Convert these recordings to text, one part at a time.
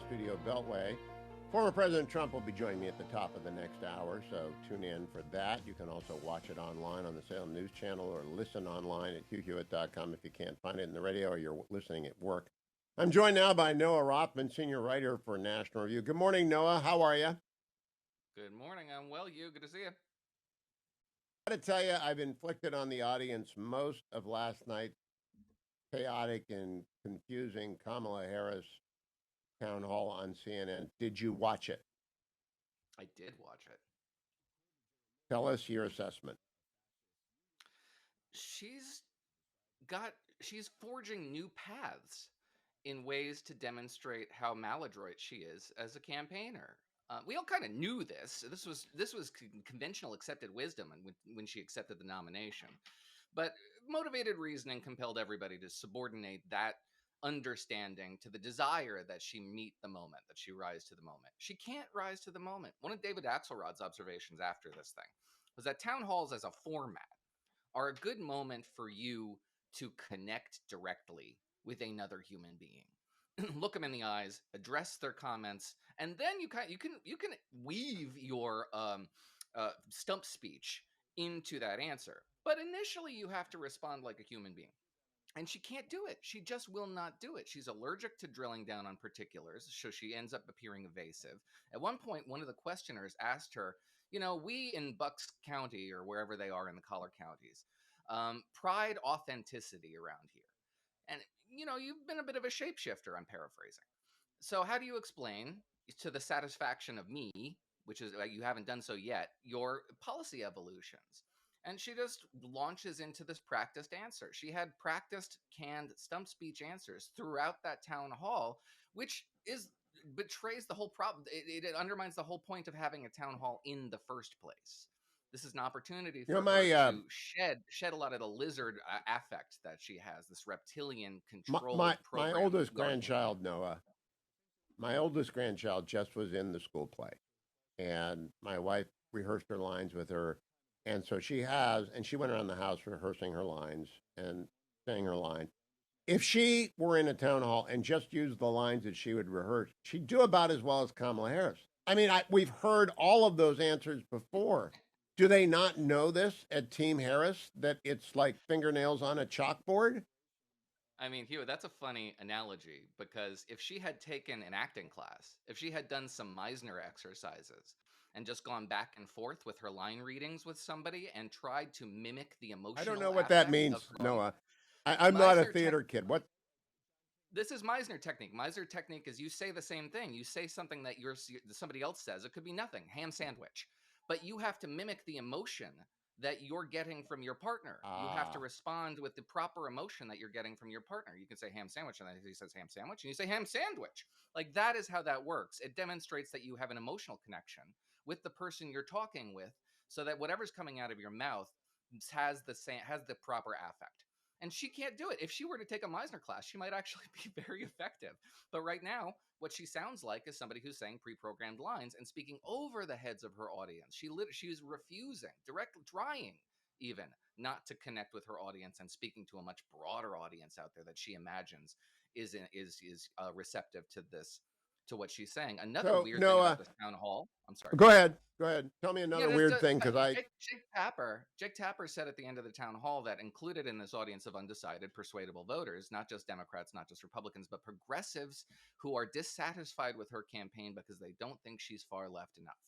studio beltway. Former President Trump will be joining me at the top of the next hour, so tune in for that. You can also watch it online on the Salem News Channel or listen online at hughhewitt.com if you can't find it in the radio or you're listening at work. I'm joined now by Noah Rothman, senior writer for National Review. Good morning, Noah. How are you? Good morning. I'm well, Hugh. Good to see you. I got to tell you, I've inflicted on the audience most of last night's chaotic and confusing Kamala Harris town hall on CNN. Did you watch it? I did watch it. Tell us your assessment. She's forging new paths in ways to demonstrate how maladroit she is as a campaigner. We all kind of knew this. This was conventional accepted wisdom when she accepted the nomination. But motivated reasoning compelled everybody to subordinate that understanding to the desire that she meet the moment, that she rise to the moment. She can't rise to the moment. One of David Axelrod's observations after this thing was that town halls as a format are a good moment for you to connect directly with another human being. Look them in the eyes, address their comments, and then you can weave your stump speech into that answer. But initially, you have to respond like a human being. And she can't do it. She just will not do it. She's allergic to drilling down on particulars, so she ends up appearing evasive. At one point, one of the questioners asked her, we in Bucks County or wherever they are in the collar counties, pride authenticity around here. And, you've been a bit of a shapeshifter, I'm paraphrasing. So how do you explain to the satisfaction of me, which is you haven't done so yet, your policy evolutions? And she just launches into this practiced answer. She had practiced canned stump speech answers throughout that town hall, which betrays the whole problem. It undermines the whole point of having a town hall in the first place. This is an opportunity for her to shed a lot of the lizard affect that she has, this reptilian control my oldest grandchild, Noah. My oldest grandchild just was in the school play, and my wife rehearsed her lines with her. And so she went around the house rehearsing her lines and saying her line. If she were in a town hall and just used the lines that she would rehearse, she'd do about as well as Kamala Harris. I mean, we've heard all of those answers before. Do they not know this at Team Harris, that it's like fingernails on a chalkboard? I mean, Hugh, that's a funny analogy, because if she had taken an acting class, if she had done some Meisner exercises and just gone back and forth with her line readings with somebody and tried to mimic the emotional I don't know what that means, Noah. I'm not a theater kid. What? This is Meisner technique. Meisner technique is you say the same thing. You say something that somebody else says. It could be nothing, ham sandwich. But you have to mimic the emotion that you're getting from your partner. You have to respond with the proper emotion that you're getting from your partner. You can say ham sandwich, and then he says ham sandwich, and you say ham sandwich. Like, that is how that works. It demonstrates that you have an emotional connection with the person you're talking with, so that whatever's coming out of your mouth has the proper affect. And she can't do it. If she were to take a Meisner class, she might actually be very effective. But right now, what she sounds like is somebody who's saying pre-programmed lines and speaking over the heads of her audience. She's refusing, trying even not to connect with her audience and speaking to a much broader audience out there that she imagines is receptive to this, to what she's saying. Another weird thing about this town hall. I'm sorry. Go ahead. Tell me another weird thing, because Jake Tapper said at the end of the town hall that included in this audience of undecided, persuadable voters, not just Democrats, not just Republicans, but progressives who are dissatisfied with her campaign because they don't think she's far left enough.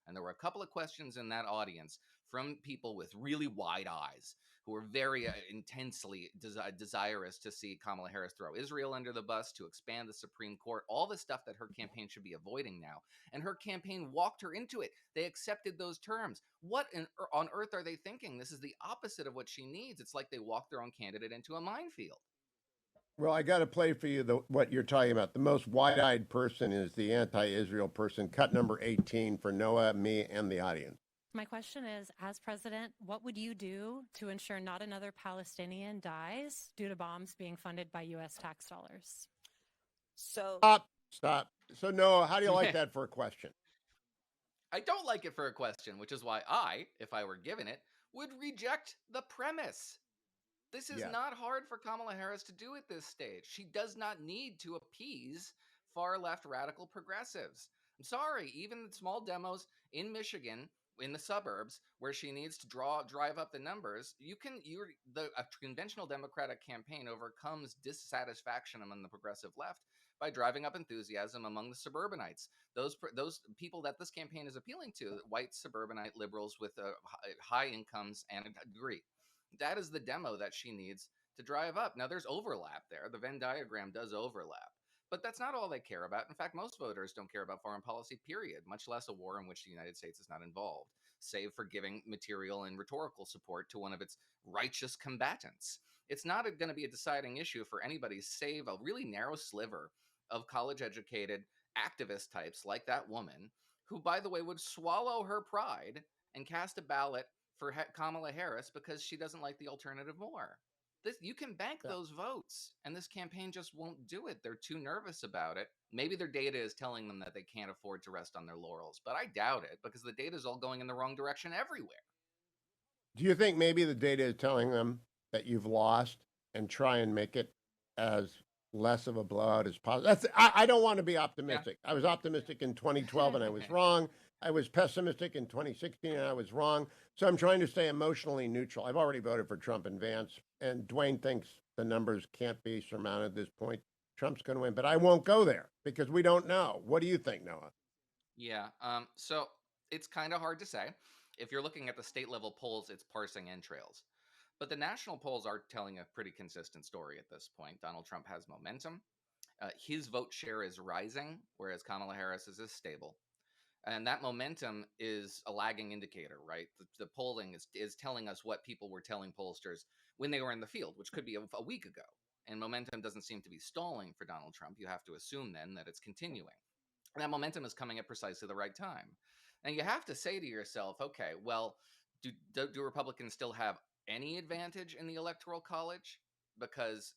And there were a couple of questions in that audience from people with really wide eyes who were very intensely desirous to see Kamala Harris throw Israel under the bus, to expand the Supreme Court, all the stuff that her campaign should be avoiding now. And her campaign walked her into it. They accepted those terms. What on earth are they thinking? This is the opposite of what she needs. It's like they walked their own candidate into a minefield. Well, I got to play for you what you're talking about. The most wide-eyed person is the anti-Israel person. Cut number 18 for Noah, me, and the audience. My question is, as president, what would you do to ensure not another Palestinian dies due to bombs being funded by U.S. tax dollars? Stop. So, Noah, how do you like that for a question? I don't like it for a question, which is why I, if I were given it, would reject the premise. This is not hard for Kamala Harris to do at this stage. She does not need to appease far left radical progressives. I'm sorry, even the small demos in Michigan, in the suburbs, where she needs to drive up the numbers, a conventional Democratic campaign overcomes dissatisfaction among the progressive left by driving up enthusiasm among the suburbanites. Those people that this campaign is appealing to, white suburbanite liberals with high incomes and a degree. That is the demo that she needs to drive up. Now, there's overlap there. The Venn diagram does overlap. But that's not all they care about. In fact, most voters don't care about foreign policy, period, much less a war in which the United States is not involved, save for giving material and rhetorical support to one of its righteous combatants. It's not going to be a deciding issue for anybody save a really narrow sliver of college educated activist types like that woman, who, by the way, would swallow her pride and cast a ballot for Kamala Harris because she doesn't like the alternative more. You can bank Yeah. those votes, and this campaign just won't do it. They're too nervous about it. Maybe their data is telling them that they can't afford to rest on their laurels, but I doubt it because the data is all going in the wrong direction everywhere. Do you think maybe the data is telling them that you've lost and try and make it as less of a blowout as possible? I don't want to be optimistic. Yeah. I was optimistic in 2012 and I was wrong. I was pessimistic in 2016 and I was wrong. So I'm trying to stay emotionally neutral. I've already voted for Trump and Vance, and Dwayne thinks the numbers can't be surmounted at this point. Trump's going to win, but I won't go there because we don't know. What do you think, Noah? Yeah. So it's kind of hard to say. If you're looking at the state level polls, it's parsing entrails. But the national polls are telling a pretty consistent story at this point. Donald Trump has momentum. His vote share is rising, whereas Kamala Harris's is stable. And that momentum is a lagging indicator, right? The polling is telling us what people were telling pollsters when they were in the field, which could be a week ago. And momentum doesn't seem to be stalling for Donald Trump. You have to assume then that it's continuing. And that momentum is coming at precisely the right time. And you have to say to yourself, okay, well, do Republicans still have any advantage in the Electoral College? Because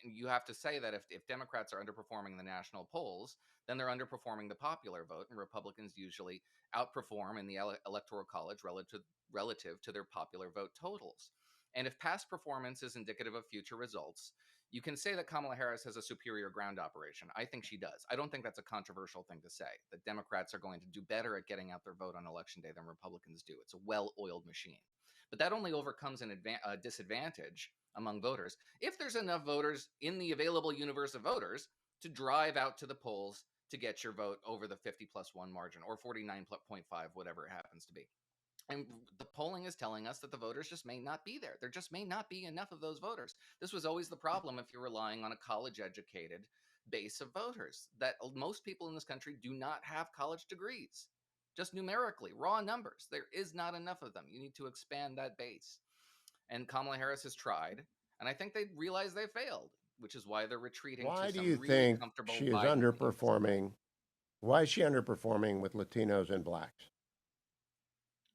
you have to say that if Democrats are underperforming the national polls, then they're underperforming the popular vote, and Republicans usually outperform in the Electoral College relative to their popular vote totals. And if past performance is indicative of future results, you can say that Kamala Harris has a superior ground operation. I think she does. I don't think that's a controversial thing to say, that Democrats are going to do better at getting out their vote on Election Day than Republicans do. It's a well-oiled machine. But that only overcomes a disadvantage among voters if there's enough voters in the available universe of voters to drive out to the polls to get your vote over the 50+1 margin or 49.5, whatever it happens to be. And the polling is telling us that the voters just may not be there. There just may not be enough of those voters. This was always the problem if you're relying on a college-educated base of voters, that most people in this country do not have college degrees. Just numerically, raw numbers. There is not enough of them. You need to expand that base. And Kamala Harris has tried, and I think they realize they failed, which is why they're retreating Why to do some you really think comfortable she is Biden underperforming? Why is she underperforming with Latinos and blacks?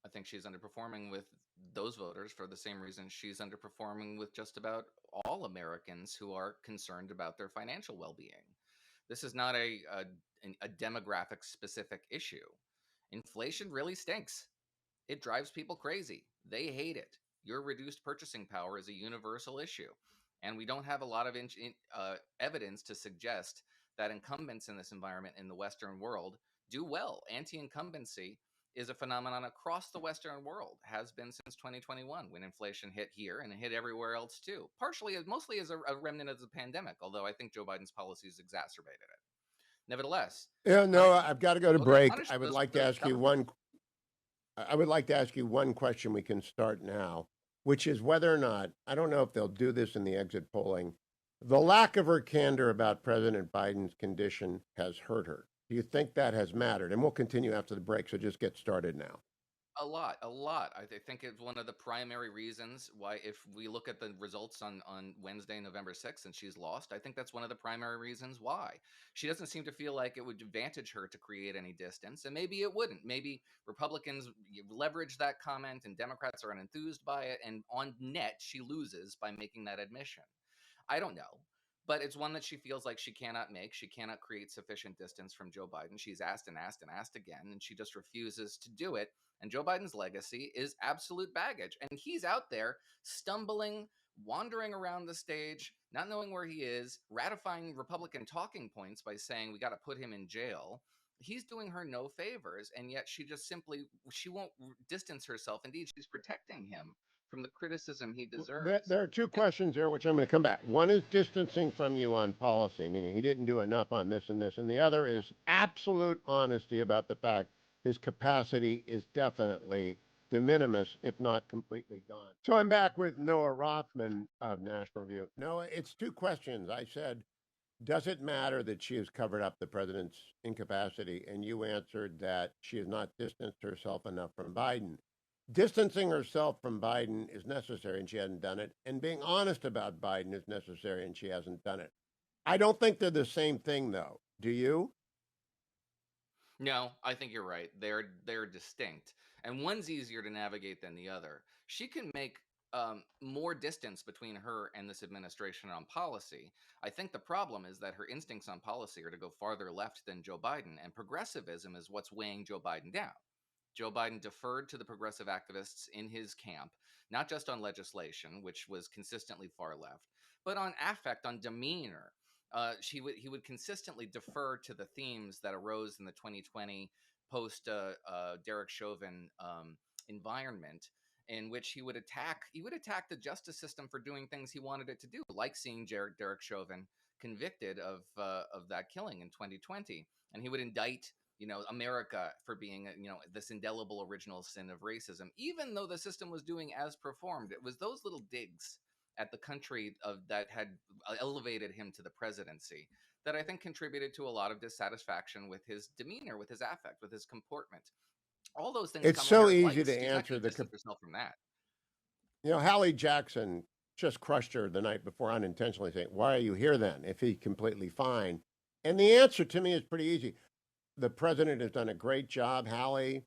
I think she's underperforming with those voters for the same reason she's underperforming with just about all Americans who are concerned about their financial well-being. This is not a demographic specific issue. Inflation really stinks. It drives people crazy. They hate it. Your reduced purchasing power is a universal issue. And we don't have a lot of evidence to suggest that incumbents in this environment in the Western world do well. Anti-incumbency is a phenomenon across the Western world, has been since 2021 when inflation hit here and it hit everywhere else too. Mostly as a remnant of the pandemic, although I think Joe Biden's policies exacerbated it. Nevertheless, Yeah, no, I've got to go to break. I would like to ask you one. I would like to ask you one question. We can start now, which is whether or not, I don't know if they'll do this in the exit polling, the lack of her candor about President Biden's condition has hurt her. Do you think that has mattered? And we'll continue after the break, so just get started now. A lot. I think it's one of the primary reasons why, if we look at the results on Wednesday, November 6th, and she's lost, I think that's one of the primary reasons why. She doesn't seem to feel like it would advantage her to create any distance, and maybe it wouldn't. Maybe Republicans leverage that comment and Democrats are unenthused by it, and on net, she loses by making that admission. I don't know. But it's one that she feels like she cannot make. She cannot create sufficient distance from Joe Biden. She's asked and asked and asked again, and she just refuses to do it. And Joe Biden's legacy is absolute baggage. And he's out there stumbling wandering around the stage, not knowing where he is, ratifying Republican talking points by saying we got to put him in jail. He's doing her no favors, and yet she won't distance herself. Indeed, she's protecting him from the criticism he deserves. There are two questions there, which I'm going to come back. One is distancing from you on policy, meaning he didn't do enough on this and this. And the other is absolute honesty about the fact his capacity is definitely de minimis, if not completely gone. So I'm back with Noah Rothman of National Review. Noah, it's two questions. I said, does it matter that she has covered up the president's incapacity? And you answered that she has not distanced herself enough from Biden. Distancing herself from Biden is necessary, and she hasn't done it. And being honest about Biden is necessary, and she hasn't done it. I don't think they're the same thing, though. Do you? No, I think you're right. They're distinct, and one's easier to navigate than the other. She can make more distance between her and this administration on policy. I think the problem is that her instincts on policy are to go farther left than Joe Biden, and progressivism is what's weighing Joe Biden down. Joe Biden deferred to the progressive activists in his camp, not just on legislation, which was consistently far left, but on affect, on demeanor. He would consistently defer to the themes that arose in the 2020 post Derek Chauvin environment, in which he would attack the justice system for doing things he wanted it to do, like seeing Derek Chauvin convicted of that killing in 2020, and he would indict America for being this indelible original sin of racism, even though the system was doing as performed. It was those little digs at the country that had elevated him to the presidency that I think contributed to a lot of dissatisfaction with his demeanor, with his affect, with his comportment. All those things It's Kamala so Harris easy likes. to She's not answer going to the. distance herself from that. Hallie Jackson just crushed her the night before unintentionally, saying, "Why are you here then? If he's completely fine?" And the answer to me is pretty easy. The president has done a great job, Hallie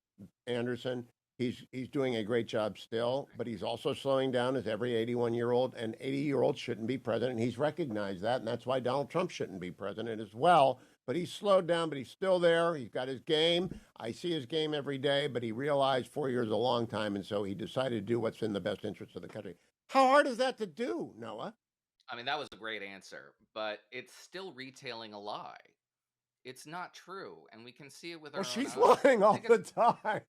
Anderson. He's doing a great job still, but he's also slowing down as every 81-year-old and 80-year-old shouldn't be president. He's recognized that, and that's why Donald Trump shouldn't be president as well. But he's slowed down, but he's still there. He's got his game. I see his game every day, but he realized 4 years is a long time, and so he decided to do what's in the best interest of the country. How hard is that to do, Noah? I mean, that was a great answer, but it's still retailing a lie. It's not true, and we can see it with Well, our own she's eyes. lying all the time.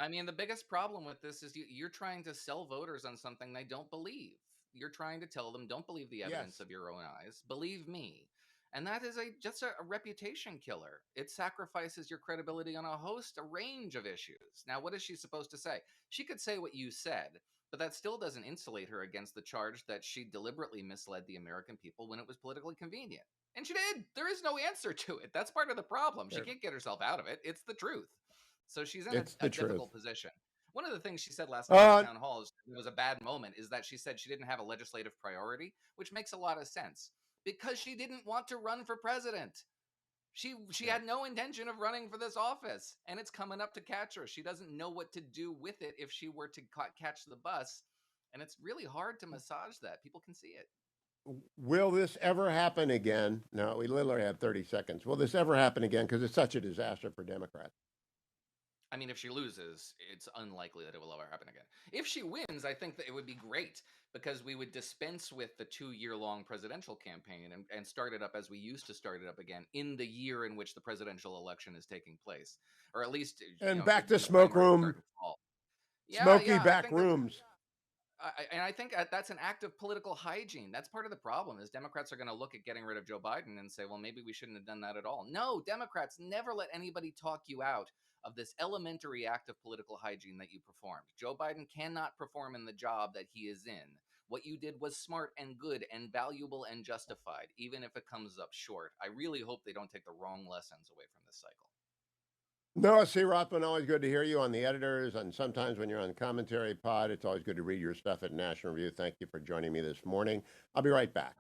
I mean, the biggest problem with this is you're trying to sell voters on something they don't believe. You're trying to tell them, don't believe the evidence Yes. of your own eyes, believe me. And that is just a reputation killer. It sacrifices your credibility on a range of issues. Now, what is she supposed to say? She could say what you said, but that still doesn't insulate her against the charge that she deliberately misled the American people when it was politically convenient. And she did. There is no answer to it. That's part of the problem. She can't get herself out of it. It's the truth. So she's in It's a the truth. difficult position. One of the things she said last night in the town hall was a bad moment, is that she said she didn't have a legislative priority, which makes a lot of sense because she didn't want to run for president. She had no intention of running for this office, and it's coming up to catch her. She doesn't know what to do with it if she were to catch the bus, and it's really hard to massage that. People can see it. Will this ever happen again? No, we literally have 30 seconds. Will this ever happen again? Because it's such a disaster for Democrats. I mean, if she loses, it's unlikely that it will ever happen again. If she wins, I think that it would be great because we would dispense with the 2-year-long presidential campaign and start it up as we used to start it up again in the year in which the presidential election is taking place, or at least And back to the smoke primaries room, start in fall. smoky I back think that's rooms. and I think that's an act of political hygiene. That's part of the problem is Democrats are going to look at getting rid of Joe Biden and say, well, maybe we shouldn't have done that at all. No, Democrats never let anybody talk you out of this elementary act of political hygiene that you performed. Joe Biden cannot perform in the job that he is in. What you did was smart and good and valuable and justified, even if it comes up short. I really hope they don't take the wrong lessons away from this cycle. Noah C. Rothman, always good to hear you on the editors, and sometimes when you're on the commentary pod, it's always good to read your stuff at National Review. Thank you for joining me this morning. I'll be right back.